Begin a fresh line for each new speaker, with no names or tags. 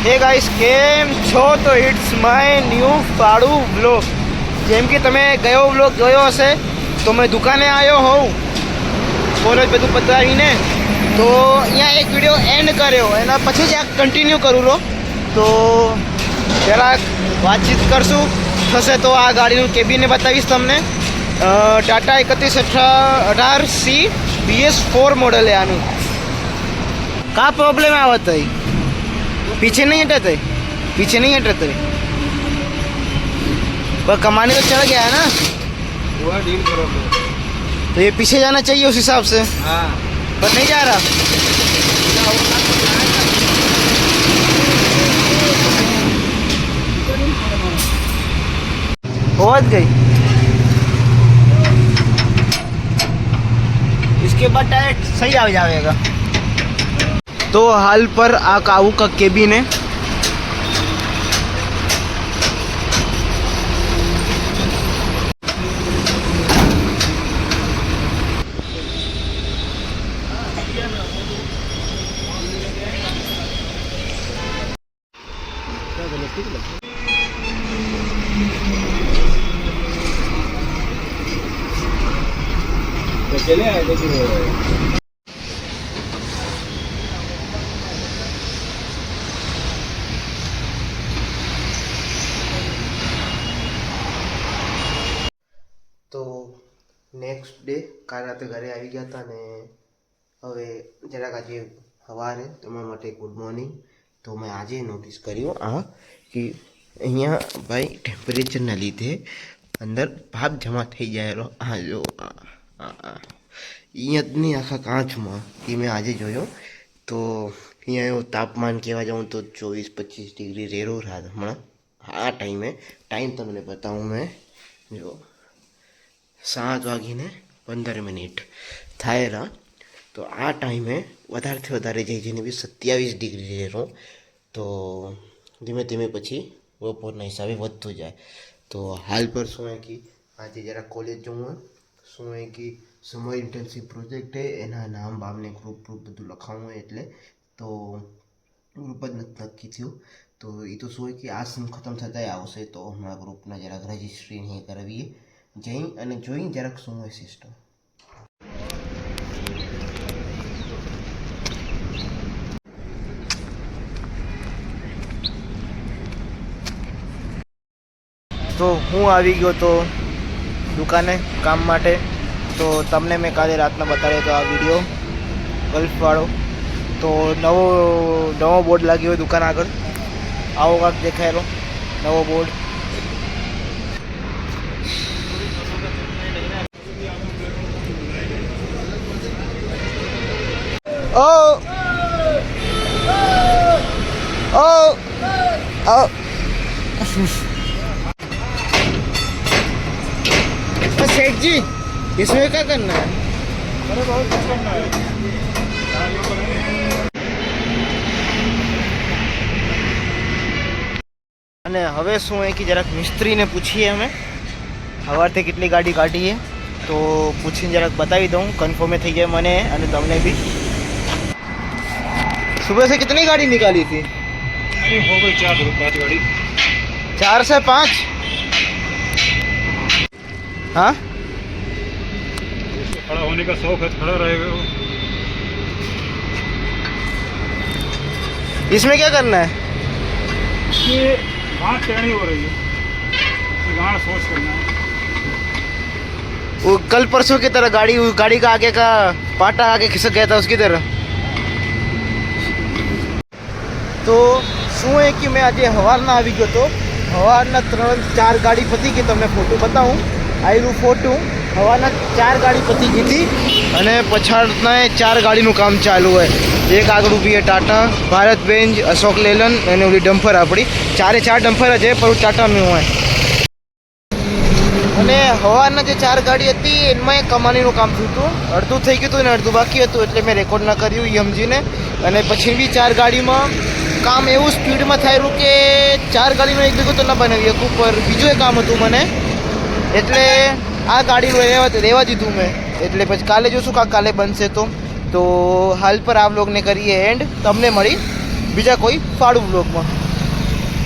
હે ગાઈસ, કેમ છો? તો ઇટ્સ માય ન્યૂ ફાળુ વ્લોગ. જેમ કે તમે ગયો વ્લોગ જોયો હશે, તો મેં દુકાને આવ્યો હોઉં કોલેજ બધું પતાવીને, તો અહીંયા એક વિડીયો એન્ડ કર્યો, એના પછી જ આ કન્ટિન્યુ કરું લો. તો જરાક વાતચીત કરશું થશે તો આ ગાડીનું કેબિનને બતાવીશ તમને. ટાટા 3118C BS4 मॉडल है आनू. का प्रॉब्लम आवत है? पीछे नहीं हटते, पीछे नहीं हटते, पर कमाने तो चढ़ गया है ना,
वो डील करो
तो ये पीछे जाना चाहिए उस हिसाब से.
हाँ,
पर नहीं जा रहा. पहुंच गई. इसके बाद डायरेक्ट सही आ जाएगा. तो हाल पर आ काऊ का केबिन है.
चले आए देखिए.
તો નેક્સ્ટ ડે કાલ રાતે ઘરે આવી ગયા હતા ને હવે જરાક આજે સવારે તમારા માટે ગુડ મોર્નિંગ. તો મેં આજે નોટિસ કર્યું કે અહીંયા ભાઈ ટેમ્પરેચરના લીધે અંદર ભાપ જમા થઈ જાય. જો અહીંયાની આખા કાચમાં એ મેં આજે જોયો. તો અહીંયા એવું તાપમાન કહેવા જાઉં તો 24-25 ડિગ્રી રેરો રાત હમણાં આ ટાઈમ તમને બતાવું મેં. જો 7:15 થાય. તો આ ટાઈમે વધારેથી વધારે જાય જેને બી 27 ડિગ્રી રહેલો. તો ધીમે ધીમે પછી બપોરના હિસાબે વધતું જાય. તો હાલ પર શું હોય કે આજે જરા કોલેજ જવું હોય, શું હોય કે સમર ઇન્ટર્નશીપ પ્રોજેક્ટ છે, એના નામ બામને ગ્રુપ બધું લખાવવું હોય એટલે તો ગ્રુપ જ નથી નક્કી થયું. તો એ તો શું હોય કે આ સીમ ખતમ થતાં આવશે. તો હમણાં ગ્રુપના જરાક રજિસ્ટ્રી નહીં કરાવીએ જઈ અને જોઈ જરાક શું હોય સિસ્ટમ. તો હું આવી ગયો તો દુકાને કામ માટે. તો તમને મેં કાલે રાતના બતાવ્યો તો આ વિડીયો ગલ્ફવાળો. તો નવો બોર્ડ લાગ્યો હોય દુકાન આગળ, આવો કાંક દેખાયેલો નવો બોર્ડ. सेठ जी, इसमें क्या करना है?
अरे बहुत कुछ करना है.
અને હવે શું હોય કે જરાક મિસ્ત્રીને પૂછીએ અમે સવારથી કેટલી ગાડી કાઢી છે, તો પૂછીને જરાક બતાવી દઉં. કન્ફર્મે થઈ જાય મને અને તમને भी. सुबह से कितनी गाड़ी निकाली थी?
अरे हो गई 4-5 गाड़ी.
4 से 5. हाँ,
खड़ा होने का शौक है, खड़ा रहेगा.
इसमें क्या करना है?
ये गांठ टेढ़ी हो रही है, गांठ सोच करना है.
वो कल परसों की तरह गाड़ी का आगे का पाटा आगे खिसक गया था उसकी तरह. તો શું है कि મેં આજે સવારના આવી ગયો તો સવારના 3-4 ગાડી પતી ગઈ. તમને ફોટો બતાવું. આયરું ફોટો સવારના 4 ગાડી પતી ગઈ હતી અને પછાડના 4 ગાડીનું કામ ચાલુ હોય. એક આગળ ઊભી है टाटा, भारत बेंज, अशोक लेलन અને ઓલી ડમ્ફર આપણી. 4 ડમ્ફર જ છે પણ ટાટાનું હોય. અને સવારના જે 4 ગાડી હતી એમાં કમાણીનું કામ થયું હતું. અડધું થઈ ગયું હતું ને અડધું બાકી હતું એટલે મેં રેકોર્ડ ના કર્યું એ સમજીને. અને પછી બી 4 ગાડીમાં કામ એવું સ્પીડમાં થયેલું કે 4 ગાડીનો એક ભેગું તો ન બનાવી શકું, પર બીજું એ કામ હતું મને એટલે આ ગાડીનું રહેવા દીધું મેં. એટલે પછી કાલે જોશું કાલે બનશે તો હાલ પર આ વ્લોગને કરીએ એન્ડ. તમને મળી બીજા કોઈ ફાળું બ્લોગમાં.